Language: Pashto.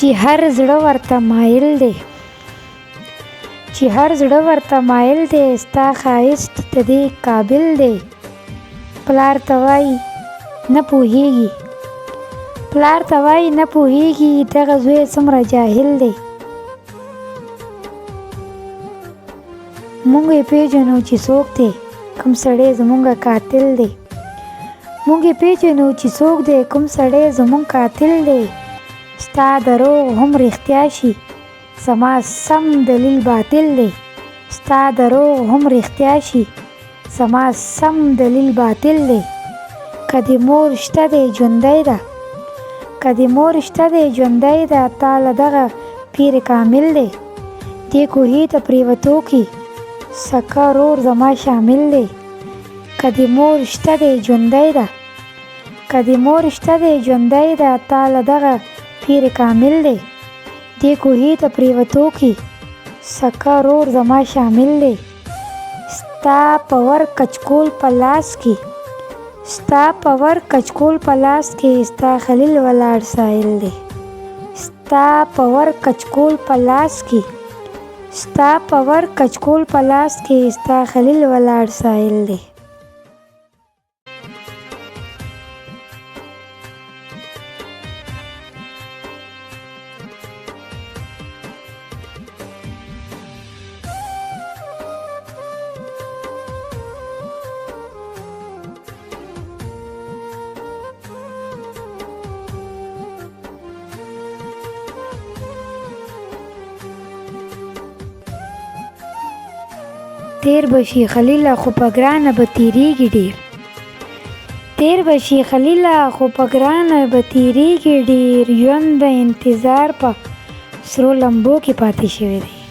چې هر زړه ورته مایل دی، چې هر زړه ورته مایل دی، ستا ښایست د دې قابل دی. پلار ته وایي نه پوهېږي، پلار ته وایي نه پوهېږي، دغه زوی څومره جاهل دی. مونږ یې پېژنو چې څوک دی، کوم سړی زمونږ قاتل دی. مونږ یې پېژنو چې څوک دی، کوم سړی زمونږ قاتل دی. ستا دروغ هم رښتیا شي، زما سم دلیل باطل دی. ستا دروغ هم رښتیا شي، زما سم دلیل باطل دی. که دې مور شته دی ژوندی ده، که دې مور شته دی ژوندی ده، تا له دغه پیر کامل دی. دې کوهي ته پرېوتو کې سکه رور زما شامل دی. که دې مور شته دی ژوندی ده، که دې مور شته دی ژوندی ده، تا له دغه پیر کامل دی. دې کوهي ته پرېوتو کې سکه رور زما شامل دی. ستا په ور کچکول په لاس کې، ستا په ور کچکول په لاس کې، ستا خلیل ولاړ سایل دی. ستا په ور کچکول په لاس کې، ستا په ور کچکول په لاس کې، ستا خلیل ولاړ سایل دی. تیر بشي خلیله خو په ګرانه به تیریږي ډېر، تیر بشي خلیله خو په ګرانه به تیریږي ډېر. ژوند د انتظار په سرو لمبو کې پاتې شوی دی.